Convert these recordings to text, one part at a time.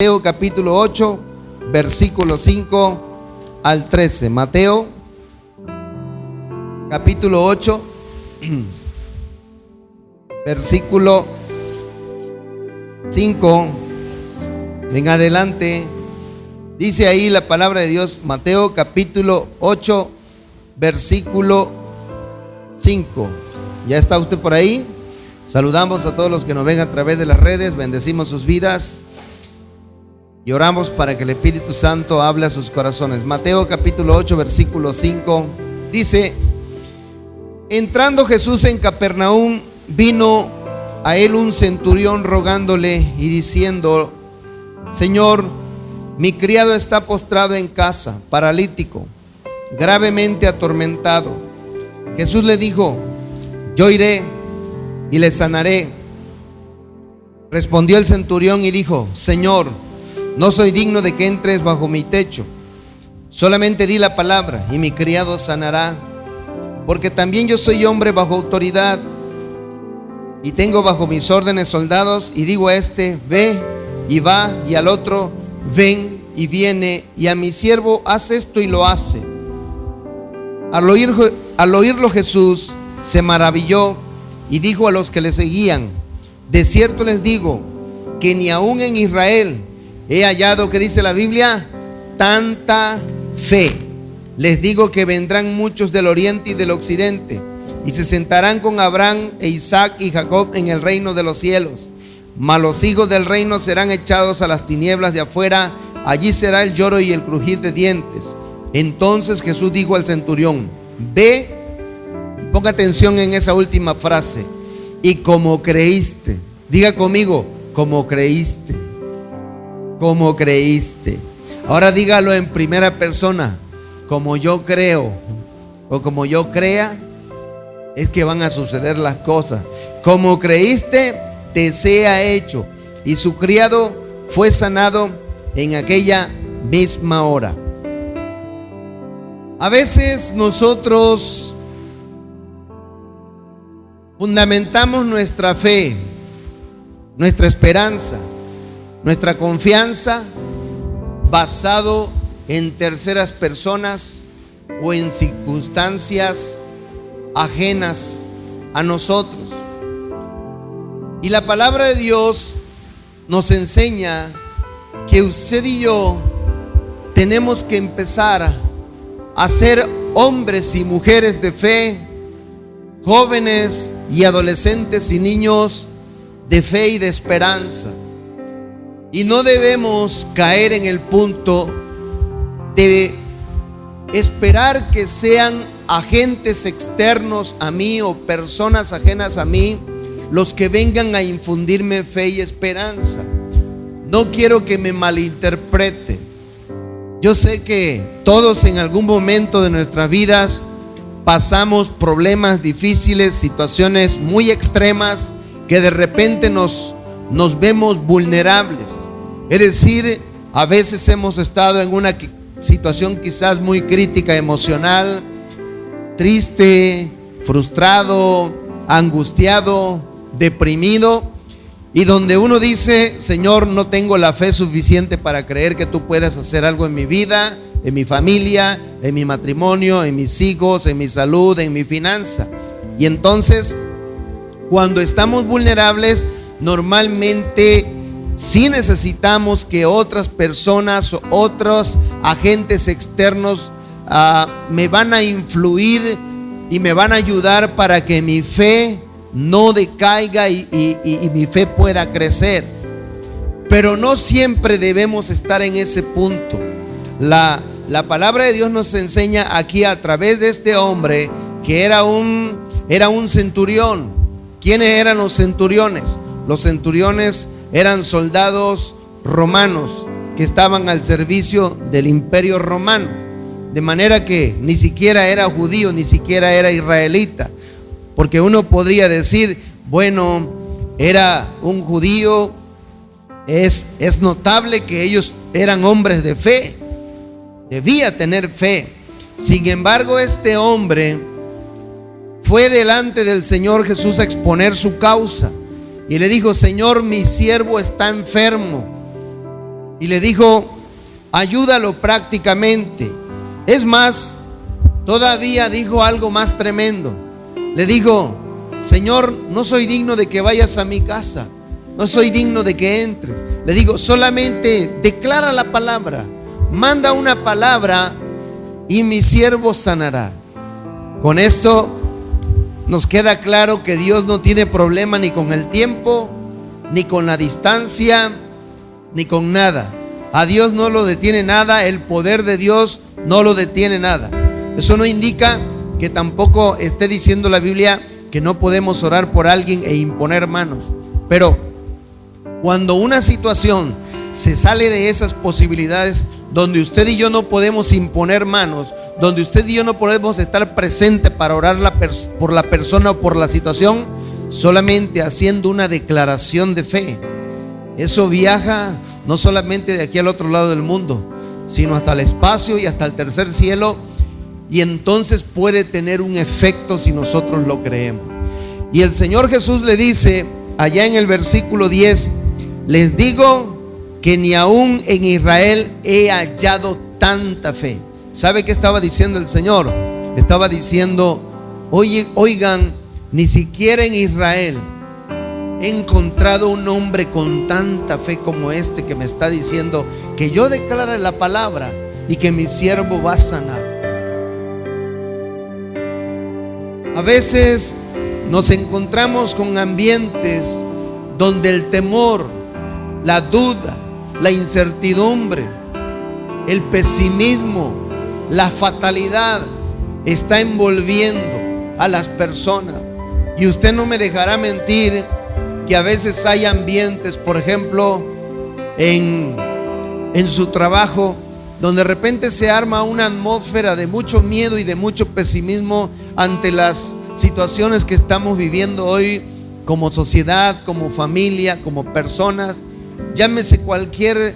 Mateo capítulo 8, versículo 5 al 13. Mateo capítulo 8, versículo 5 en adelante. Dice ahí la palabra de Dios, Mateo capítulo 8, versículo 5. ¿Ya está usted por ahí? Saludamos a todos los que nos ven a través de las redes, bendecimos sus vidas y oramos para que el Espíritu Santo hable a sus corazones. Mateo capítulo 8, versículo 5 dice: entrando Jesús en Capernaum, vino a él un centurión rogándole y diciendo: Señor, mi criado está postrado en casa, paralítico, gravemente atormentado. Jesús le dijo: yo iré y le sanaré. Respondió el centurión y dijo: Señor, no soy digno de que entres bajo mi techo. Solamente di la palabra y mi criado sanará, porque también yo soy hombre bajo autoridad y tengo bajo mis órdenes soldados, y digo a este: ve y va, y al otro: ven y viene, y a mi siervo: haz esto, y lo hace. Al oírlo Jesús se maravilló y dijo a los que le seguían: de cierto les digo que ni aún en Israel he hallado, ¿qué dice la Biblia?, tanta fe. Les digo que vendrán muchos del oriente y del occidente y se sentarán con Abraham e Isaac y Jacob en el reino de los cielos. Mas los hijos del reino serán echados a las tinieblas de afuera. Allí será el lloro y el crujir de dientes. Entonces Jesús dijo al centurión: ve, y ponga atención en esa última frase, y como creíste. Diga conmigo: como creíste. Como creíste. Ahora dígalo en primera persona: como yo creo o como yo crea, es que van a suceder las cosas. Como creíste, te sea hecho. Y su criado fue sanado en aquella misma hora. A veces nosotros fundamentamos nuestra fe, nuestra esperanza, nuestra confianza basado en terceras personas o en circunstancias ajenas a nosotros. Y la palabra de Dios nos enseña que usted y yo tenemos que empezar a ser hombres y mujeres de fe, jóvenes y adolescentes y niños de fe y de esperanza. Y no debemos caer en el punto de esperar que sean agentes externos a mí o personas ajenas a mí los que vengan a infundirme fe y esperanza. No quiero que me malinterprete. Yo sé que todos en algún momento de nuestras vidas pasamos problemas difíciles, situaciones muy extremas que de repente nos vemos vulnerables. Es decir, a veces hemos estado en una situación quizás muy crítica, emocional, triste, frustrado, angustiado, deprimido, y donde uno dice: Señor, no tengo la fe suficiente para creer que tú puedas hacer algo en mi vida, en mi familia, en mi matrimonio, en mis hijos, en mi salud, en mi finanza. Y entonces, cuando estamos vulnerables, normalmente sí necesitamos que otras personas o otros agentes externos me van a influir y me van a ayudar para que mi fe no decaiga y mi fe pueda crecer. Pero no siempre debemos estar en ese punto. La palabra de Dios nos enseña aquí a través de este hombre que era un centurión. ¿Quiénes eran los centuriones? Los centuriones eran soldados romanos que estaban al servicio del imperio romano, de manera que ni siquiera era judío, ni siquiera era israelita, porque uno podría decir: bueno, era un judío, es notable que ellos eran hombres de fe, debía tener fe. Sin embargo, este hombre fue delante del Señor Jesús a exponer su causa y le dijo: Señor, mi siervo está enfermo. y le dijo: ayúdalo prácticamente. Es más, todavía dijo algo más tremendo. Le dijo: Señor, no soy digno de que vayas a mi casa, no soy digno de que entres. Le digo: solamente declara la palabra, manda una palabra y mi siervo sanará. Con esto nos queda claro que Dios no tiene problema ni con el tiempo, ni con la distancia, ni con nada. A Dios no lo detiene nada, el poder de Dios no lo detiene nada. Eso no indica que tampoco esté diciendo la Biblia que no podemos orar por alguien e imponer manos. Pero cuando una situación se sale de esas posibilidades, donde usted y yo no podemos imponer manos, donde usted y yo no podemos estar presentes para orar por la persona o por la situación, solamente haciendo una declaración de fe, eso viaja no solamente de aquí al otro lado del mundo, sino hasta el espacio y hasta el tercer cielo, y entonces puede tener un efecto si nosotros lo creemos. Y el Señor Jesús le dice allá en el versículo 10: les digo que ni aún en Israel he hallado tanta fe. ¿Sabe qué estaba diciendo el Señor? Estaba diciendo: oigan, ni siquiera en Israel he encontrado un hombre con tanta fe como este que me está diciendo que yo declare la palabra y que mi siervo va a sanar. A veces nos encontramos con ambientes donde el temor, la duda, la incertidumbre, el pesimismo, la fatalidad está envolviendo a las personas. Y usted no me dejará mentir que a veces hay ambientes, por ejemplo, en su trabajo, donde de repente se arma una atmósfera de mucho miedo y de mucho pesimismo ante las situaciones que estamos viviendo hoy como sociedad, como familia, como personas. Llámese cualquier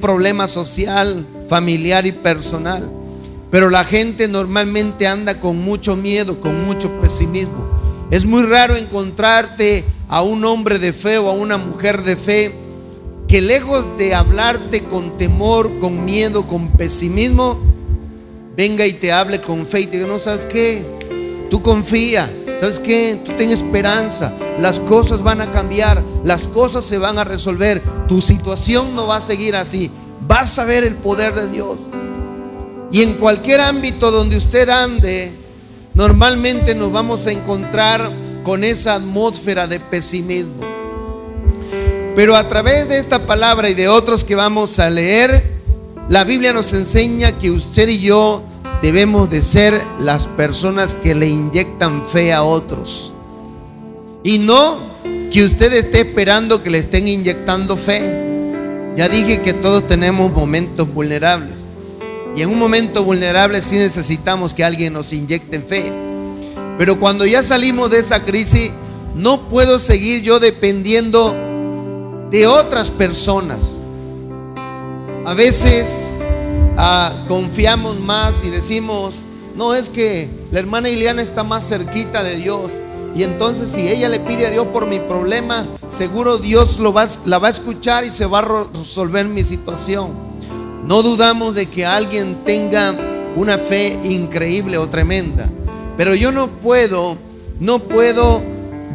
problema social, familiar y personal. Pero la gente normalmente anda con mucho miedo, con mucho pesimismo. Es muy raro encontrarte a un hombre de fe o a una mujer de fe que, lejos de hablarte con temor, con miedo, con pesimismo, venga y te hable con fe y te diga: no, ¿sabes qué? Tú confía. ¿Sabes qué? Tú ten esperanza. Las cosas van a cambiar, las cosas se van a resolver. Tu situación no va a seguir así. Vas a ver el poder de Dios. Y en cualquier ámbito donde usted ande, normalmente nos vamos a encontrar con esa atmósfera de pesimismo. Pero a través de esta palabra y de otros que vamos a leer, la Biblia nos enseña que usted y yo debemos de ser las personas que le inyectan fe a otros, y no que usted esté esperando que le estén inyectando fe. Ya dije que todos tenemos momentos vulnerables, y en un momento vulnerable sí necesitamos que alguien nos inyecte fe. Pero cuando ya salimos de esa crisis, no puedo seguir yo dependiendo de otras personas. A veces confiamos más y decimos: no, es que la hermana Ileana está más cerquita de Dios, y entonces si ella le pide a Dios por mi problema, seguro Dios la va a escuchar y se va a resolver mi situación. No dudamos de que alguien tenga una fe increíble o tremenda, pero yo no puedo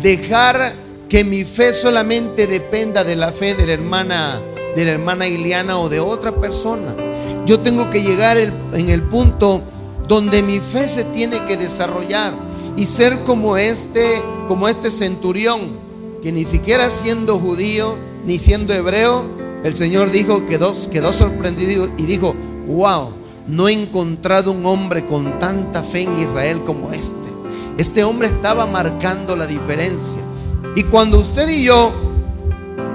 dejar que mi fe solamente dependa de la fe de la hermana Ileana o de otra persona. Yo tengo que llegar en el punto donde mi fe se tiene que desarrollar y ser como este centurión, que ni siquiera siendo judío ni siendo hebreo, el Señor quedó sorprendido y dijo: wow, no he encontrado un hombre con tanta fe en Israel como este. Este hombre estaba marcando la diferencia. Y cuando usted y yo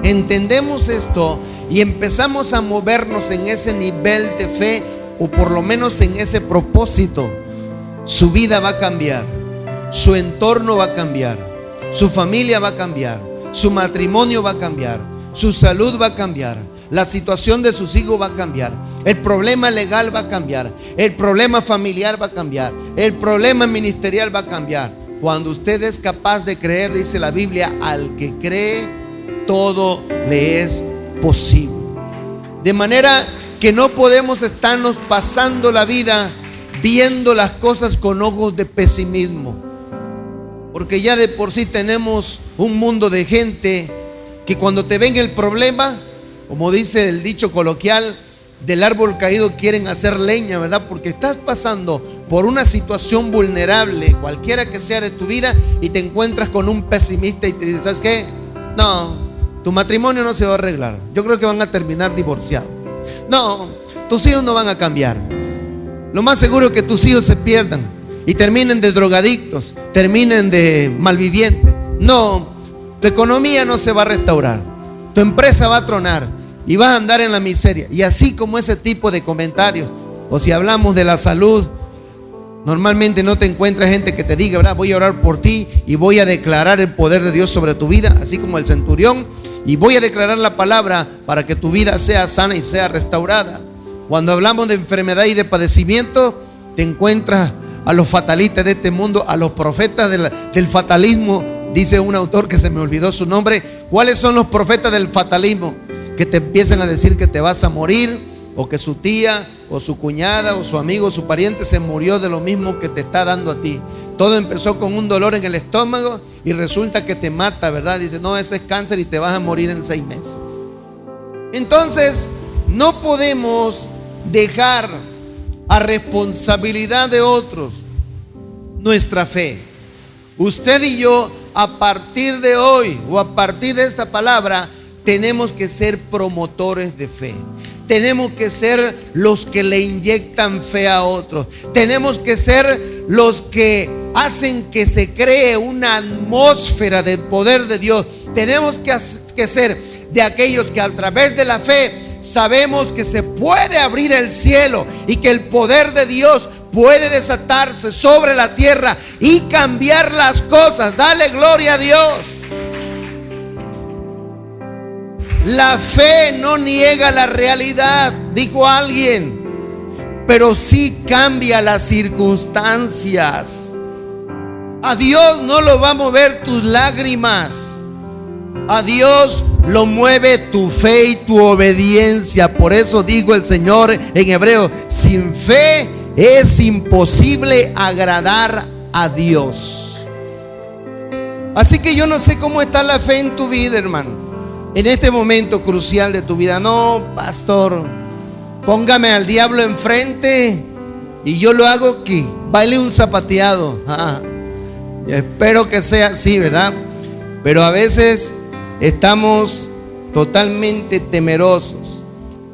entendemos esto y empezamos a movernos en ese nivel de fe, o por lo menos en ese propósito, su vida va a cambiar, su entorno va a cambiar, su familia va a cambiar, su matrimonio va a cambiar, su salud va a cambiar, la situación de sus hijos va a cambiar, el problema legal va a cambiar, el problema familiar va a cambiar, el problema ministerial va a cambiar. Cuando usted es capaz de creer, dice la Biblia: al que cree, todo le es posible. De manera que no podemos estarnos pasando la vida viendo las cosas con ojos de pesimismo, porque ya de por sí tenemos un mundo de gente que cuando te ven el problema, como dice el dicho coloquial, del árbol caído quieren hacer leña, ¿verdad? Porque estás pasando por una situación vulnerable, cualquiera que sea de tu vida, y te encuentras con un pesimista y te dice: ¿sabes qué? No, tu matrimonio no se va a arreglar, yo creo que van a terminar divorciados. No, tus hijos no van a cambiar. Lo más seguro es que tus hijos se pierdan y terminen de drogadictos, terminen de malvivientes. No, tu economía no se va a restaurar, tu empresa va a tronar y vas a andar en la miseria. Y así como ese tipo de comentarios. O si hablamos de la salud, normalmente no te encuentras gente que te diga, ¿verdad? Voy a orar por ti y voy a declarar el poder de Dios sobre tu vida, así como el centurión, y voy a declarar la palabra para que tu vida sea sana y sea restaurada. Cuando hablamos de enfermedad y de padecimiento, te encuentras a los fatalistas de este mundo, a los profetas del fatalismo. Dice un autor que se me olvidó su nombre. ¿Cuáles son los profetas del fatalismo? Que te empiezan a decir que te vas a morir, o que su tía o su cuñada o su amigo o su pariente se murió de lo mismo que te está dando a ti. Todo empezó con un dolor en el estómago y resulta que te mata, ¿verdad? Dice: no, ese es cáncer y te vas a morir en 6 meses. Entonces no podemos dejar a responsabilidad de otros nuestra fe. Usted y yo, a partir de hoy o a partir de esta palabra, tenemos que ser promotores de fe. Tenemos que ser los que le inyectan fe a otros. Tenemos que ser los que hacen que se cree una atmósfera del poder de Dios. Tenemos que ser de aquellos que a través de la fe sabemos que se puede abrir el cielo y que el poder de Dios puede desatarse sobre la tierra y cambiar las cosas. Dale gloria a Dios. La fe no niega la realidad, dijo alguien, pero sí cambia las circunstancias. A Dios no lo va a mover tus lágrimas, a Dios lo mueve tu fe y tu obediencia. Por eso dijo el Señor en Hebreo: sin fe es imposible agradar a Dios. Así que yo no sé cómo está la fe en tu vida, hermano, en este momento crucial de tu vida. No, pastor, póngame al diablo enfrente y yo lo hago que baile un zapateado. Espero que sea así, ¿verdad? Pero a veces estamos totalmente temerosos.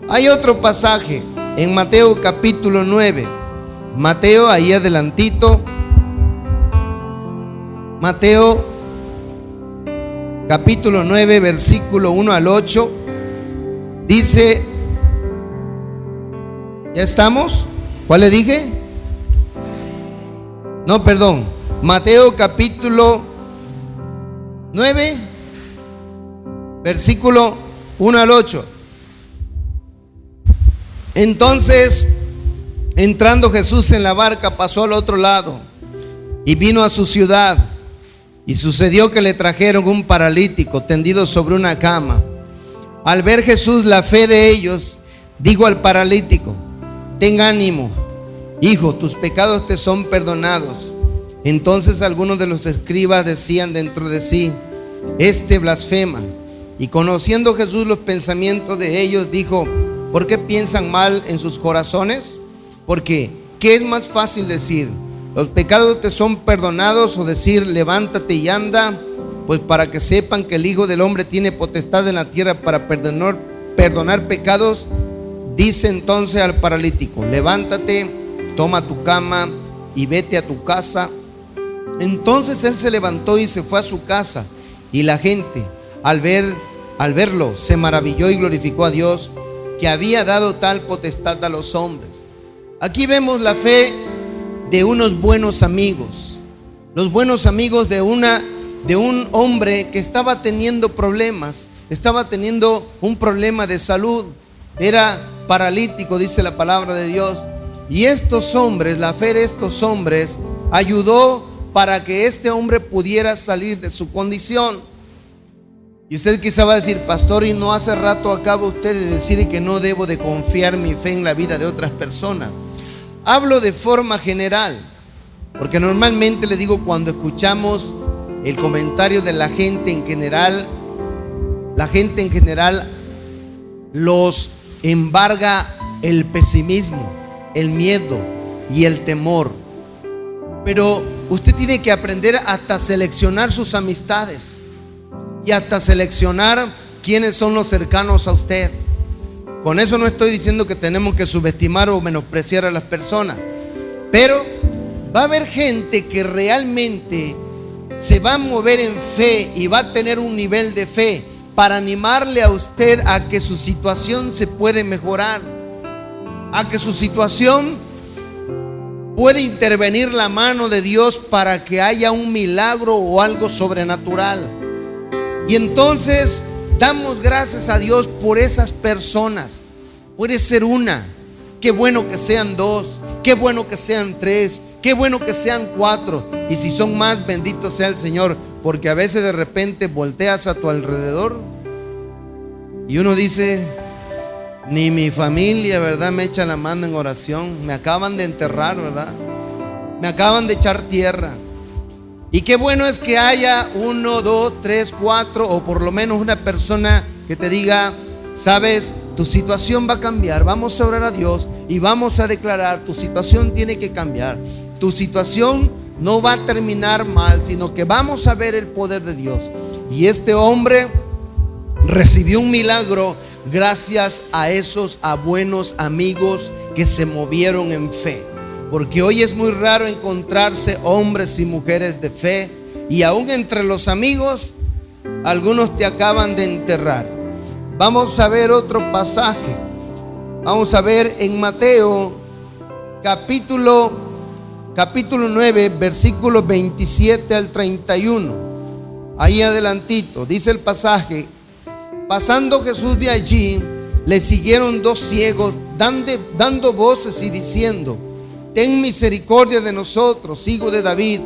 Hay otro pasaje en Mateo capítulo 9. Mateo, ahí adelantito. Mateo capítulo 9, versículo 1 al 8. Dice, ¿ya estamos? ¿Cuál le dije? No, perdón. Mateo capítulo 9, versículo 1 al 8. Entonces, entrando Jesús en la barca, pasó al otro lado y vino a su ciudad. Y sucedió que le trajeron un paralítico tendido sobre una cama. Al ver Jesús la fe de ellos, dijo al paralítico: ten ánimo, hijo, tus pecados te son perdonados. Entonces algunos de los escribas decían dentro de sí: este blasfema. Y conociendo Jesús los pensamientos de ellos, dijo: ¿por qué piensan mal en sus corazones? Porque ¿qué es más fácil decir: los pecados te son perdonados, o decir: levántate y anda? Pues para que sepan que el Hijo del Hombre tiene potestad en la tierra para perdonar pecados. Dice entonces al paralítico: levántate, toma tu cama y vete a tu casa. Entonces él se levantó y se fue a su casa, y la gente al verlo se maravilló y glorificó a Dios, que había dado tal potestad a los hombres. Aquí vemos la fe de unos buenos amigos, los buenos amigos de un hombre que estaba teniendo problemas, estaba teniendo un problema de salud, era paralítico, dice la palabra de Dios. Y estos hombres, la fe de estos hombres ayudó para que este hombre pudiera salir de su condición. Y usted quizá va a decir: pastor, ¿y no hace rato acaba usted de decir que no debo de confiar mi fe en la vida de otras personas? Hablo de forma general, porque normalmente le digo, cuando escuchamos el comentario de la gente en general los embarga el pesimismo, el miedo y el temor. Pero usted tiene que aprender hasta seleccionar sus amistades y hasta seleccionar quiénes son los cercanos a usted. Con eso no estoy diciendo que tenemos que subestimar o menospreciar a las personas, pero va a haber gente que realmente se va a mover en fe y va a tener un nivel de fe para animarle a usted a que su situación se puede mejorar, a que su situación puede intervenir la mano de Dios para que haya un milagro o algo sobrenatural. Y entonces damos gracias a Dios por esas personas. Puede ser una, qué bueno que sean dos, qué bueno que sean tres, qué bueno que sean cuatro, y si son más, bendito sea el Señor. Porque a veces de repente volteas a tu alrededor y uno dice: ni mi familia, ¿verdad?, me echa la mano en oración. Me acaban de enterrar, ¿verdad? Me acaban de echar tierra. Y qué bueno es que haya uno, dos, tres, cuatro, o por lo menos una persona que te diga: sabes, tu situación va a cambiar, vamos a orar a Dios y vamos a declarar, tu situación tiene que cambiar. Tu situación no va a terminar mal, sino que vamos a ver el poder de Dios. Y este hombre recibió un milagro gracias a esos buenos amigos que se movieron en fe. Porque hoy es muy raro encontrarse hombres y mujeres de fe, y aún entre los amigos algunos te acaban de enterrar. Vamos a ver otro pasaje. Vamos a ver en Mateo capítulo 9, versículos 27 al 31. Ahí adelantito dice el pasaje: pasando Jesús de allí, le siguieron dos ciegos, dando voces y diciendo: ten misericordia de nosotros, hijo de David.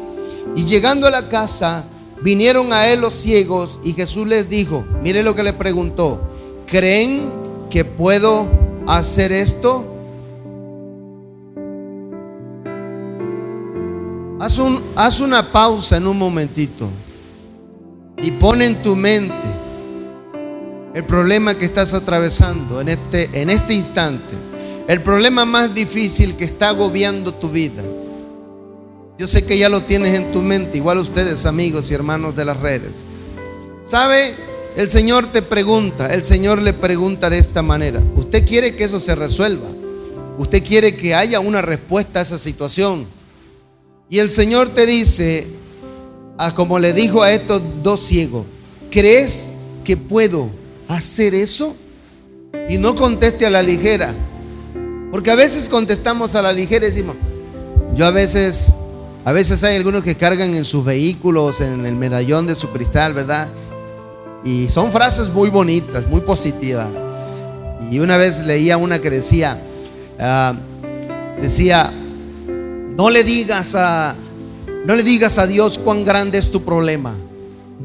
Y llegando a la casa, vinieron a él los ciegos, y Jesús les dijo, mire lo que le preguntó: ¿creen que puedo hacer esto? Haz una pausa en un momentito y pon en tu mente el problema que estás atravesando en este instante, el problema más difícil que está agobiando tu vida. Yo sé que ya lo tienes en tu mente, igual ustedes, amigos y hermanos de las redes. ¿Sabe? El Señor te pregunta, el Señor le pregunta de esta manera: ¿usted quiere que eso se resuelva? ¿Usted quiere que haya una respuesta a esa situación? Y el Señor te dice, como le dijo a estos dos ciegos: ¿crees que puedo hacer eso? Y no conteste a la ligera, porque a veces contestamos a la ligera y decimos: a veces hay algunos que cargan en sus vehículos, en el medallón de su cristal, ¿verdad? Y son frases muy bonitas, muy positivas. Y una vez leía una que decía, no le digas a Dios cuán grande es tu problema.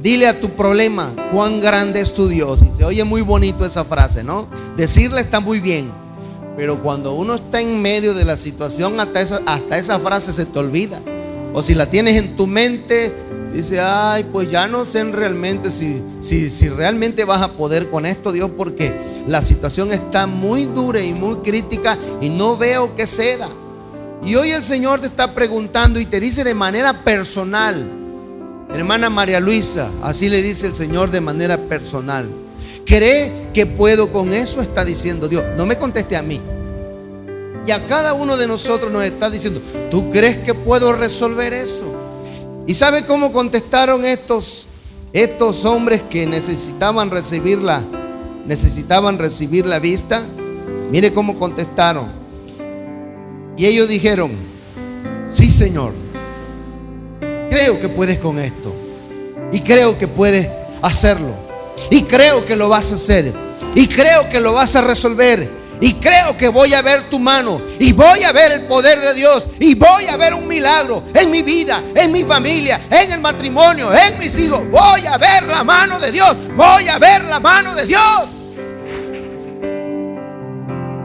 Dile a tu problema cuán grande es tu Dios. Y se oye muy bonito esa frase, ¿no? Decirla está muy bien, pero cuando uno está en medio de la situación, hasta esa frase se te olvida. O si la tienes en tu mente, dice: ay, pues ya no sé realmente si realmente vas a poder con esto, Dios, porque la situación está muy dura y muy crítica y no veo que ceda. Y hoy el Señor te está preguntando y te dice de manera personal: hermana María Luisa, así le dice el Señor de manera personal, ¿cree que puedo con eso? Está diciendo Dios. No me conteste a mí. Y a cada uno de nosotros nos está diciendo: ¿tú crees que puedo resolver eso? ¿Y sabe cómo contestaron estos hombres que necesitaban recibir la vista? Mire cómo contestaron. Y ellos dijeron: sí, Señor, creo que puedes con esto, y creo que puedes hacerlo, y creo que lo vas a hacer, y creo que lo vas a resolver. y creo que voy a ver tu mano, y voy a ver el poder de Dios, y voy a ver un milagro en mi vida, en mi familia, en el matrimonio, en mis hijos. Voy a ver la mano de Dios, voy a ver la mano de Dios.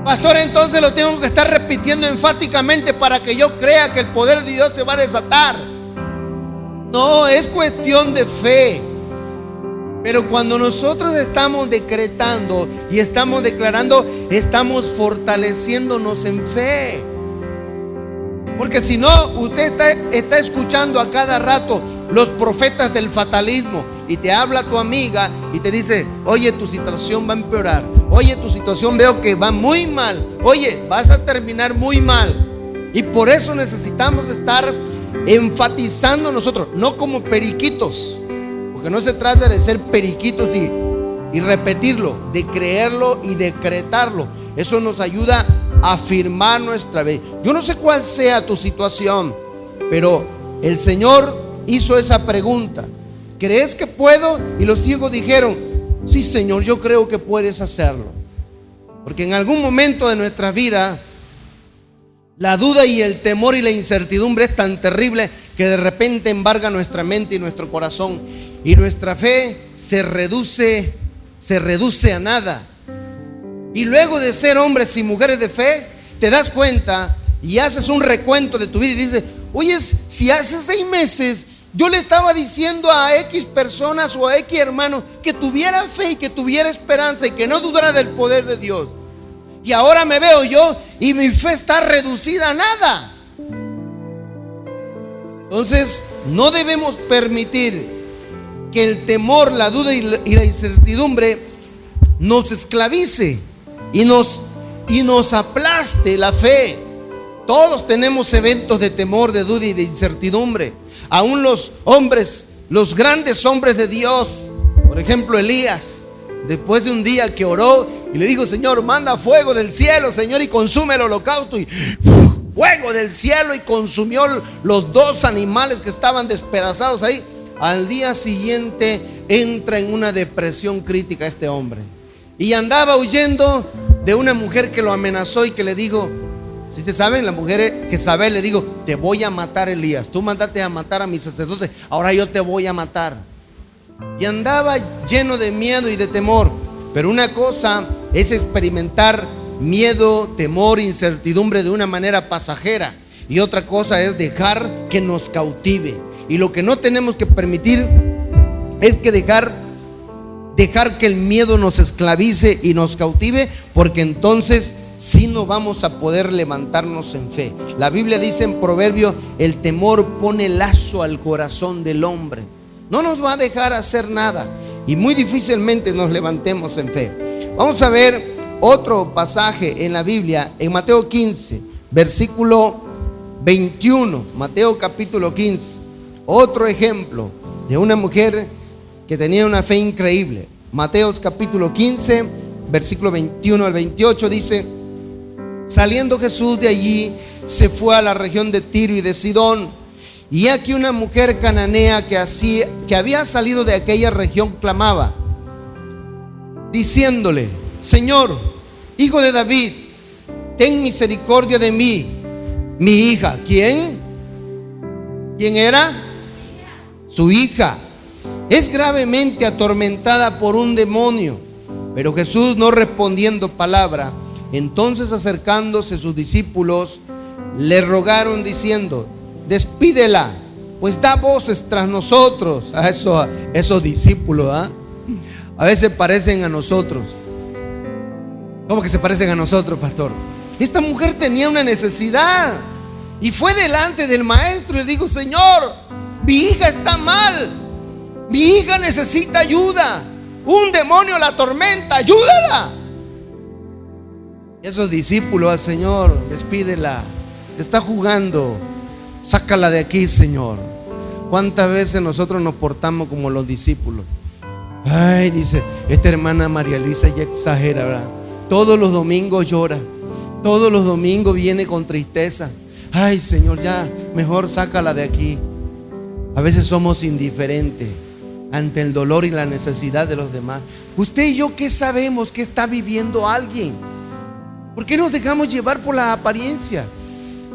Pastor, entonces lo tengo que estar repitiendo enfáticamente para que yo crea que el poder de Dios se va a desatar. No, es cuestión de fe. Pero cuando nosotros estamos decretando y estamos declarando, estamos fortaleciéndonos en fe. Porque si no, usted está escuchando a cada rato los profetas del fatalismo, y te habla tu amiga y te dice: oye, tu situación va a empeorar, oye, tu situación veo que va muy mal, oye, vas a terminar muy mal. Y por eso necesitamos estar enfatizando nosotros, no como periquitos, porque no se trata de ser periquitos y repetirlo, de creerlo y decretarlo. Eso nos ayuda a afirmar nuestra fe. Yo no sé cuál sea tu situación, pero el Señor hizo esa pregunta: ¿crees que puedo? Y los ciegos dijeron: sí, Señor, yo creo que puedes hacerlo. Porque en algún momento de nuestra vida la duda y el temor y la incertidumbre es tan terrible que de repente embarga nuestra mente y nuestro corazón, y nuestra fe se reduce a nada. Y luego de ser hombres y mujeres de fe, te das cuenta y haces un recuento de tu vida y dices: oye, si hace 6 meses yo le estaba diciendo a X personas o a X hermano que tuviera fe y que tuviera esperanza y que no dudara del poder de Dios, y ahora me veo yo y mi fe está reducida a nada. Entonces no debemos permitir que el temor, la duda y la incertidumbre nos esclavice y nos aplaste la fe. Todos tenemos eventos de temor, de duda y de incertidumbre. Aún los hombres, los grandes hombres de Dios, por ejemplo Elías, después de un día que oró y le dijo: Señor, manda fuego del cielo, Señor, y consume el holocausto, y fuego del cielo, y consumió los 2 animales que estaban despedazados ahí. Al día siguiente entra en una depresión crítica este hombre, y andaba huyendo de una mujer que lo amenazó y que le dijo: si se saben, la mujer Jezabel le dijo: te voy a matar, Elías, tú mandaste a matar a mi sacerdote, ahora yo te voy a matar. Y andaba lleno de miedo y de temor. Pero una cosa es experimentar miedo, temor, incertidumbre de una manera pasajera, y otra cosa es dejar que nos cautive. Y lo que no tenemos que permitir es que dejar que el miedo nos esclavice y nos cautive, porque entonces sí no vamos a poder levantarnos en fe. La Biblia dice en Proverbios: el temor pone lazo al corazón del hombre. No nos va a dejar hacer nada, y muy difícilmente nos levantemos en fe. Vamos a ver otro pasaje en la Biblia, en Mateo 15, versículo 21. Mateo capítulo 15. Otro ejemplo de una mujer que tenía una fe increíble. Mateo capítulo 15, versículo 21 al 28 dice: saliendo Jesús de allí, se fue a la región de Tiro y de Sidón. Y aquí una mujer cananea que había salido de aquella región clamaba, diciéndole: Señor, Hijo de David, ten misericordia de mí, mi hija. ¿Quién era? Su hija es gravemente atormentada por un demonio. Pero Jesús, no respondiendo palabra, entonces acercándose sus discípulos, le rogaron diciendo: despídela, pues da voces tras nosotros. A esos discípulos, a veces parecen a nosotros. ¿Cómo que se parecen a nosotros, pastor? Esta mujer tenía una necesidad y fue delante del maestro y le dijo: Señor, mi hija está mal, mi hija necesita ayuda, un demonio la atormenta, ayúdala. Esos discípulos: Señor, despídela, está jugando, sácala de aquí, Señor. ¿Cuántas veces nosotros nos portamos como los discípulos? Ay, dice, esta hermana María Luisa ya exagera, ¿verdad? Todos los domingos llora, todos los domingos viene con tristeza. Ay, Señor, ya mejor sácala de aquí. A veces somos indiferentes ante el dolor y la necesidad de los demás. Usted y yo, ¿qué sabemos que está viviendo alguien? ¿Por qué nos dejamos llevar por la apariencia?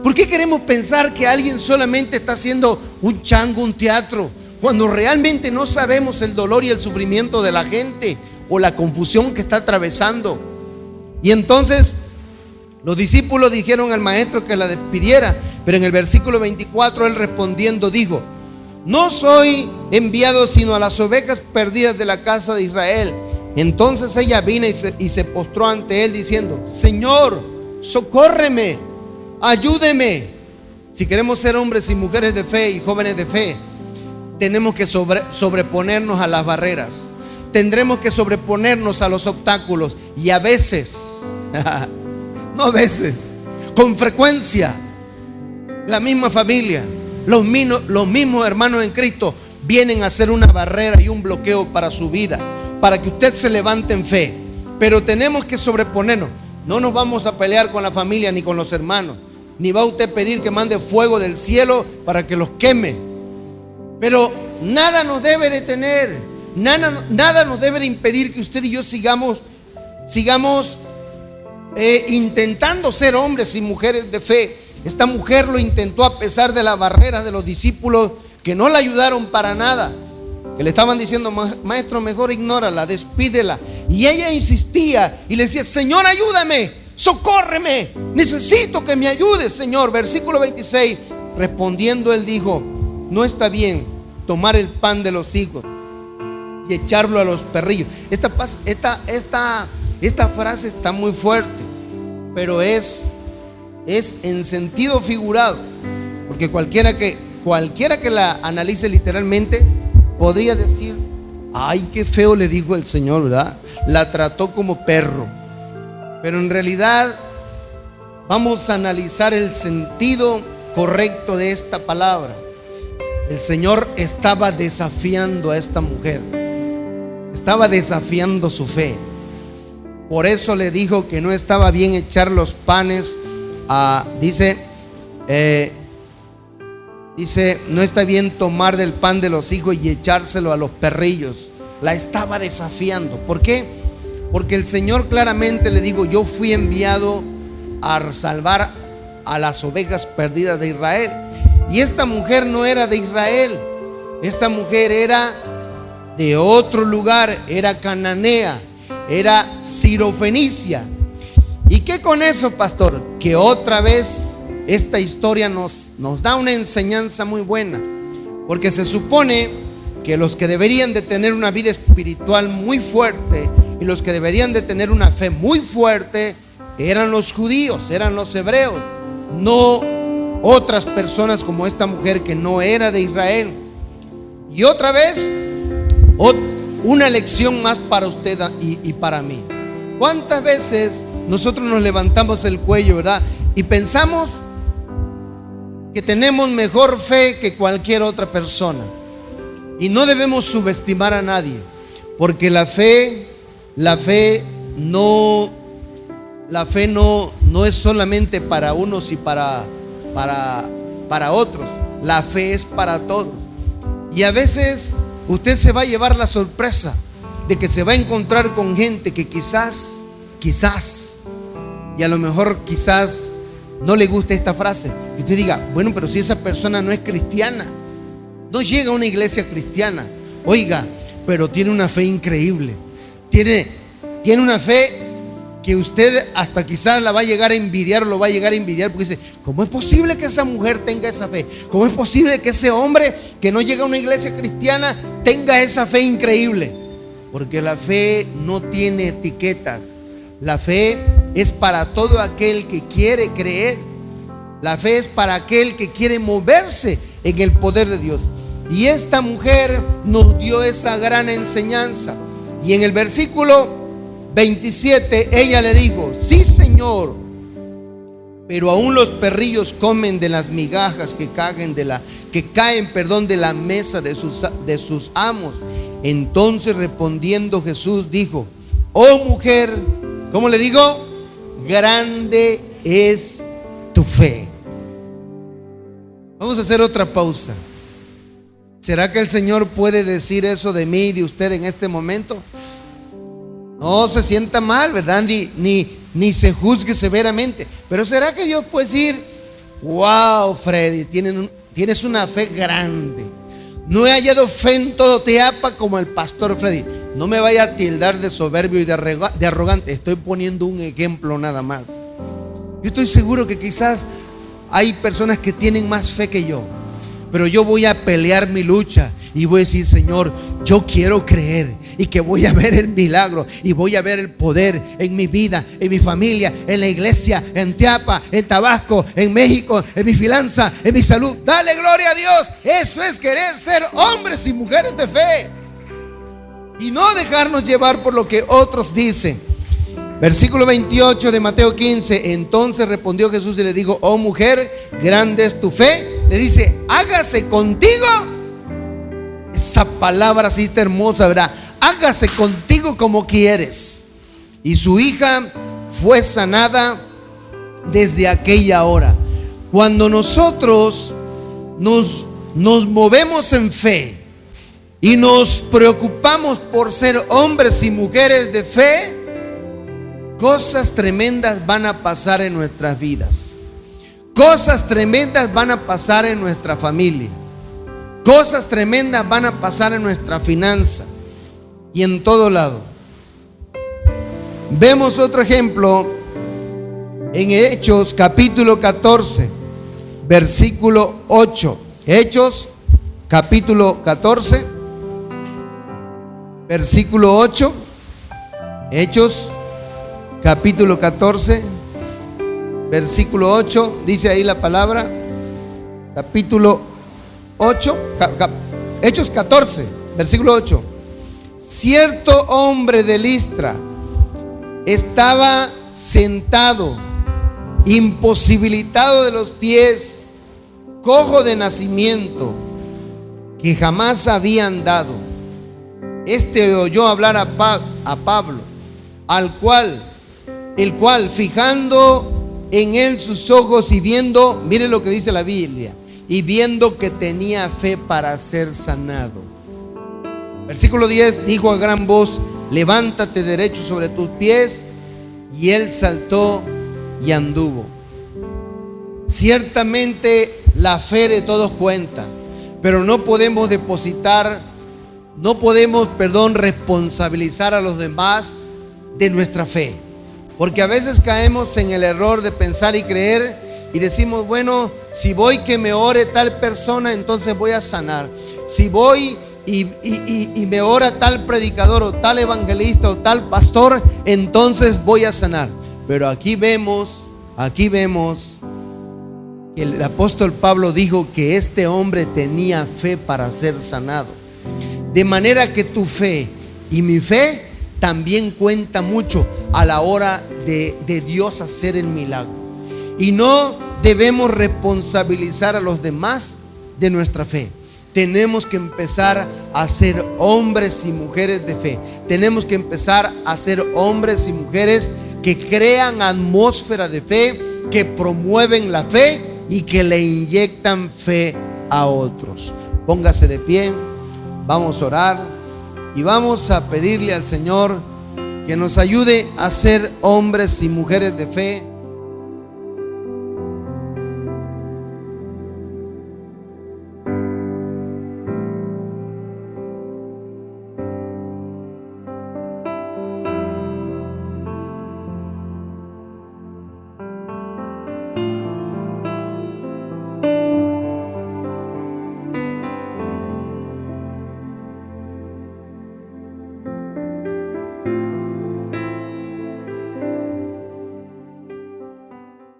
¿Por qué queremos pensar que alguien solamente está haciendo un chango, un teatro, cuando realmente no sabemos el dolor y el sufrimiento de la gente o la confusión que está atravesando? Y entonces los discípulos dijeron al maestro que la despidiera, pero en el versículo 24 él respondiendo dijo: no soy enviado sino a las ovejas perdidas de la casa de Israel. Entonces ella vino y se postró ante él diciendo: Señor, socórreme, ayúdeme. Si queremos ser hombres y mujeres de fe y jóvenes de fe, tenemos que sobreponernos a las barreras. Tendremos que sobreponernos a los obstáculos. Y a veces, no a veces, con frecuencia, la misma familia, los mismos hermanos en Cristo vienen a ser una barrera y un bloqueo para su vida, para que usted se levante en fe. Pero tenemos que sobreponernos. No nos vamos a pelear con la familia ni con los hermanos, ni va usted a pedir que mande fuego del cielo para que los queme. Pero nada nos debe detener, nada nos debe de impedir que usted y yo sigamos intentando ser hombres y mujeres de fe. Esta mujer lo intentó a pesar de las barreras de los discípulos que no la ayudaron para nada, que le estaban diciendo: maestro, mejor ignórala, despídela. Y ella insistía y le decía: Señor, ayúdame, socórreme, necesito que me ayudes, Señor. Versículo 26, respondiendo él dijo: no está bien tomar el pan de los hijos y echarlo a los perrillos. Esta frase está muy fuerte, pero es en sentido figurado, porque cualquiera que la analice literalmente podría decir: ay, qué feo le dijo el Señor, ¿verdad? La trató como perro. Pero en realidad vamos a analizar el sentido correcto de esta palabra. El Señor estaba desafiando a esta mujer, estaba desafiando su fe. Por eso le dijo que no estaba bien echar los panes dice, no está bien tomar del pan de los hijos y echárselo a los perrillos. La estaba desafiando. ¿Por qué? Porque el Señor claramente le dijo: yo fui enviado a salvar a las ovejas perdidas de Israel. Y esta mujer no era de Israel, esta mujer era de otro lugar, era cananea, era sirofenicia. ¿Y qué con eso, pastor? Que otra vez esta historia nos da una enseñanza muy buena, porque se supone que los que deberían de tener una vida espiritual muy fuerte y los que deberían de tener una fe muy fuerte eran los judíos, eran los hebreos, no otras personas como esta mujer que no era de Israel. Y otra vez, una lección más para usted y para mí. ¿Cuántas veces nosotros nos levantamos el cuello, verdad? Y pensamos que tenemos mejor fe que cualquier otra persona. Y no debemos subestimar a nadie, porque la fe no es solamente para unos y para otros. La fe es para todos. Y a veces usted se va a llevar la sorpresa de que se va a encontrar con gente que quizás, y a lo mejor quizás no le guste esta frase, y usted diga: bueno, pero si esa persona no es cristiana, no llega a una iglesia cristiana, oiga, pero tiene una fe increíble, tiene una fe que usted hasta quizás la va a llegar a envidiar, o lo va a llegar a envidiar, porque dice: ¿cómo es posible que esa mujer tenga esa fe? ¿Cómo es posible que ese hombre que no llega a una iglesia cristiana tenga esa fe increíble? Porque la fe no tiene etiquetas. La fe es para todo aquel que quiere creer. La fe es para aquel que quiere moverse en el poder de Dios. Y esta mujer nos dio esa gran enseñanza. Y en el versículo 27 ella le dijo: sí, Señor, pero aún los perrillos comen de las migajas que caen de la mesa de sus amos. Entonces respondiendo Jesús dijo: oh mujer, ¿cómo le digo? Grande es tu fe. Vamos a hacer otra pausa. ¿Será que el Señor puede decir eso de mí y de usted en este momento? No se sienta mal, ¿verdad? Ni ni se juzgue severamente. Pero ¿será que Dios puede decir: wow, Freddy, tienes una fe grande? No he hallado fe en todo Teapa como el pastor Freddy. No me vaya a tildar de soberbio y de arrogante. Estoy poniendo un ejemplo nada más. Yo estoy seguro que quizás hay personas que tienen más fe que yo, pero yo voy a pelear mi lucha y voy a decir: Señor, yo quiero creer y que voy a ver el milagro y voy a ver el poder en mi vida, en mi familia, en la iglesia, en Teapa, en Tabasco, en México, en mi finanza, en mi salud. Dale gloria a Dios. Eso es querer ser hombres y mujeres de fe y no dejarnos llevar por lo que otros dicen. Versículo 28 de Mateo 15. Entonces respondió Jesús y le dijo: oh mujer, grande es tu fe. Le dice: hágase contigo. Esa palabra así está hermosa, ¿verdad? Hágase contigo como quieres. Y su hija fue sanada desde aquella hora. Cuando nosotros nos movemos en fe y nos preocupamos por ser hombres y mujeres de fe, cosas tremendas van a pasar en nuestras vidas. Cosas tremendas van a pasar en nuestra familia. Cosas tremendas van a pasar en nuestra finanza y en todo lado. Vemos otro ejemplo en Hechos capítulo 14, versículo 8. Hechos capítulo 14, versículo 8. Hechos capítulo 14, versículo 8. Dice ahí la palabra. Capítulo 8, Hechos 14, versículo 8. Cierto hombre de Listra estaba sentado, imposibilitado de los pies, cojo de nacimiento, que jamás había andado. Este oyó hablar a Pablo, el cual fijando en él sus ojos y viendo, mire lo que dice la Biblia, y viendo que tenía fe para ser sanado. Versículo 10, dijo a gran voz: levántate derecho sobre tus pies. Y él saltó y anduvo. Ciertamente la fe de todos cuenta, pero no podemos responsabilizar a los demás de nuestra fe, porque a veces caemos en el error de pensar y creer y decimos: bueno, si voy que me ore tal persona, entonces voy a sanar. Si voy y me ora tal predicador o tal evangelista o tal pastor, entonces voy a sanar. Pero aquí vemos que el apóstol Pablo dijo que este hombre tenía fe para ser sanado. De manera que tu fe y mi fe también cuenta mucho a la hora de Dios hacer el milagro. Y no debemos responsabilizar a los demás de nuestra fe. Tenemos que empezar a ser hombres y mujeres de fe. Tenemos que empezar a ser hombres y mujeres que crean atmósfera de fe, que promueven la fe y que le inyectan fe a otros. Póngase de pie, vamos a orar y vamos a pedirle al Señor que nos ayude a ser hombres y mujeres de fe.